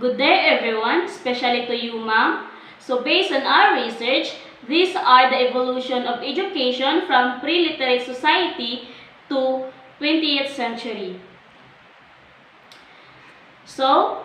Good day everyone, especially to you ma'am. So based on our research, these are the evolution of education from pre-literate society to 20th century. So,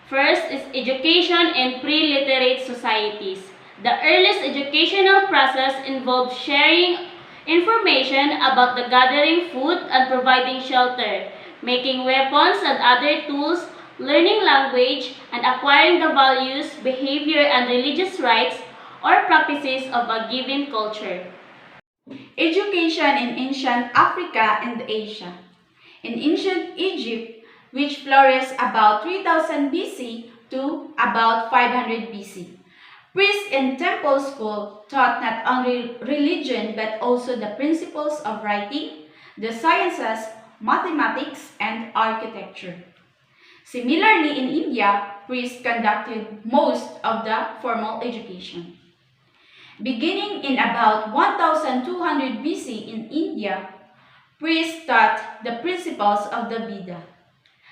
first is education in pre-literate societies. The earliest educational process involved sharing information about the gathering food and providing shelter, making weapons and other tools, learning language, and acquiring the values, behavior, and religious rites or practices of a given culture. Education in ancient Africa and Asia. In ancient Egypt, which flourished about 3000 BC to about 500 BC, priests in temple school taught not only religion but also the principles of writing, the sciences, mathematics, and architecture. Similarly, in India, priests conducted most of the formal education. Beginning in about 1200 BC in India, priests taught the principles of the Veda,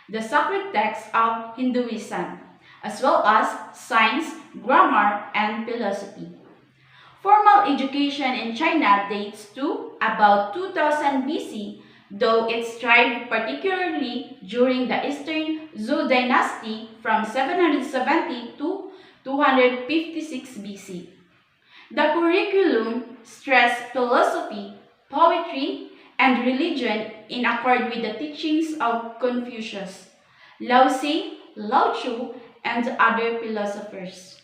the sacred text of Hinduism, as well as science, grammar, and philosophy. Formal education in China dates to about 2000 BC, though it thrived particularly during the Eastern Zhou dynasty from 770 to 256 BC. The curriculum stressed philosophy, poetry, and religion in accord with the teachings of Confucius, Lao Tzu, Lao Tzu, and other philosophers.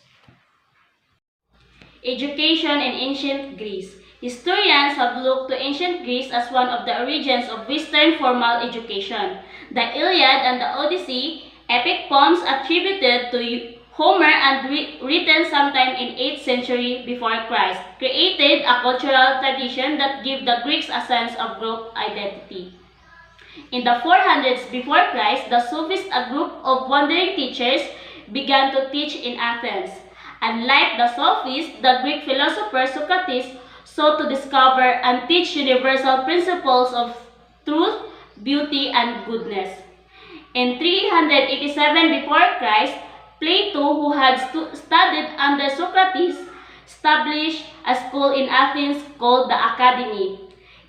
Education in ancient Greece. Historians have looked to ancient Greece as one of the origins of Western formal education. The Iliad and the Odyssey, epic poems attributed to Homer and written sometime in 8th century before Christ, created a cultural tradition that gave the Greeks a sense of group identity. In the 400s before Christ, the Sophists, a group of wandering teachers, began to teach in Athens. Unlike the Sophists, the Greek philosopher Socrates sought to discover and teach universal principles of truth, beauty, and goodness. In 387 before Christ, Plato, who had studied under Socrates, established a school in Athens called the Academy.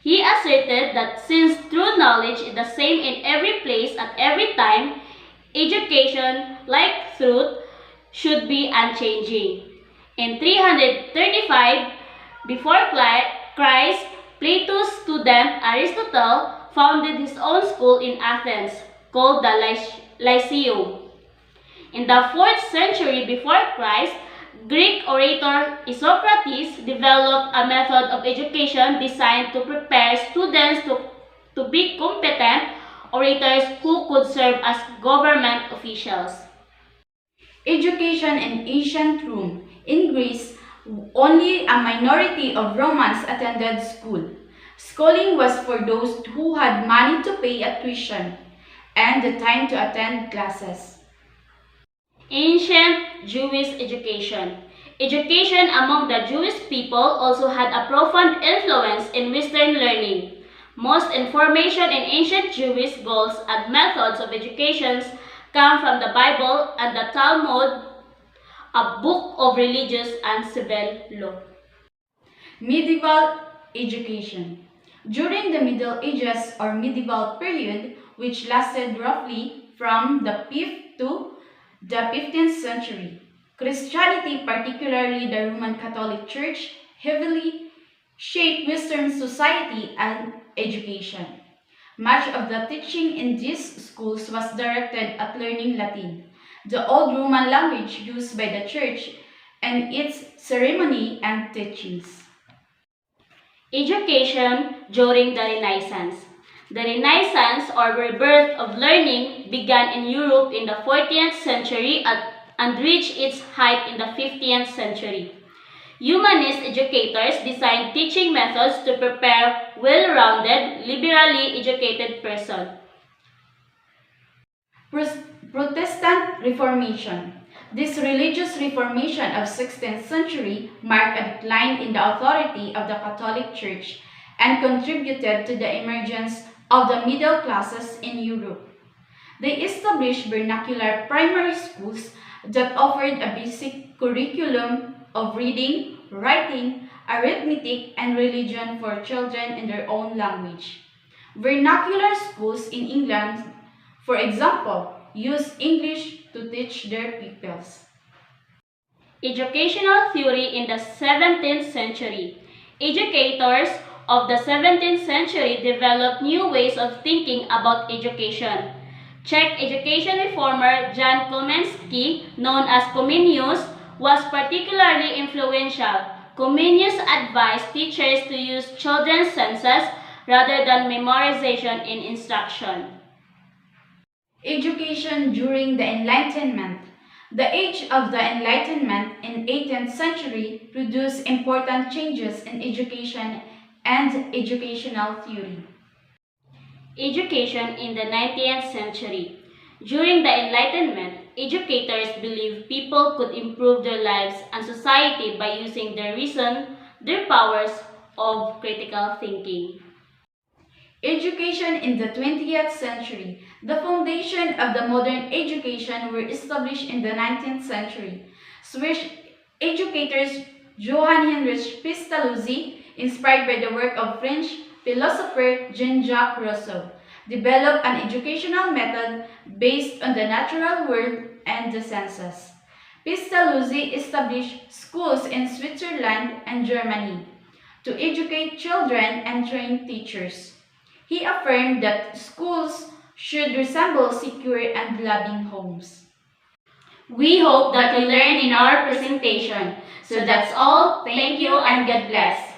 He asserted that since true knowledge is the same in every place at every time, education, like truth, should be unchanging. In 335 before Christ, Plato's student Aristotle founded his own school in Athens called the Lyceum. In the 4th century before Christ, Greek orator Isocrates developed a method of education designed to prepare students to be competent orators who could serve as government officials. Education in ancient Rome. In Greece, only a minority of Romans attended school. Schooling was for those who had money to pay a tuition and the time to attend classes. Ancient Jewish education. Education among the Jewish people also had a profound influence in Western learning. Most information in ancient Jewish goals and methods of education come from the Bible and the Talmud, a book of religious and civil law. Medieval education. During the Middle Ages or medieval period, which lasted roughly from the 5th to the 15th century, Christianity, particularly the Roman Catholic Church, heavily shaped Western society and education. Much of the teaching in these schools was directed at learning Latin, the old Roman language used by the Church, and its ceremony and teachings. Education during the Renaissance. The Renaissance, or rebirth of learning, began in Europe in the 14th century and reached its height in the 15th century. Humanist educators designed teaching methods to prepare well-rounded, liberally educated persons. Protestant Reformation. This religious reformation of 16th century marked a decline in the authority of the Catholic Church and contributed to the emergence of the middle classes in Europe. They established vernacular primary schools that offered a basic curriculum of reading, writing, arithmetic, and religion for children in their own language. Vernacular schools in England, for example, use English to teach their pupils. Educational theory in the 17th century. Educators of the 17th century developed new ways of thinking about education. Czech education reformer Jan Komensky, known as Comenius, was particularly influential. Comenius advised teachers to use children's senses rather than memorization in instruction. Education during the Enlightenment. The age of the Enlightenment in 18th century produced important changes in education and educational theory. Education in the 19th century. During the Enlightenment, educators believed people could improve their lives and society by using their reason, their powers of critical thinking. Education in the 20th century. The foundation of the modern education were established in the 19th century. Swiss educators Johann Heinrich Pestalozzi, inspired by the work of French philosopher Jean-Jacques Rousseau, developed an educational method based on the natural world and the senses. Pestalozzi established schools in Switzerland and Germany to educate children and train teachers. He affirmed that schools should resemble secure and loving homes. We hope that you learned in our presentation. So that's all. Thank you and God bless.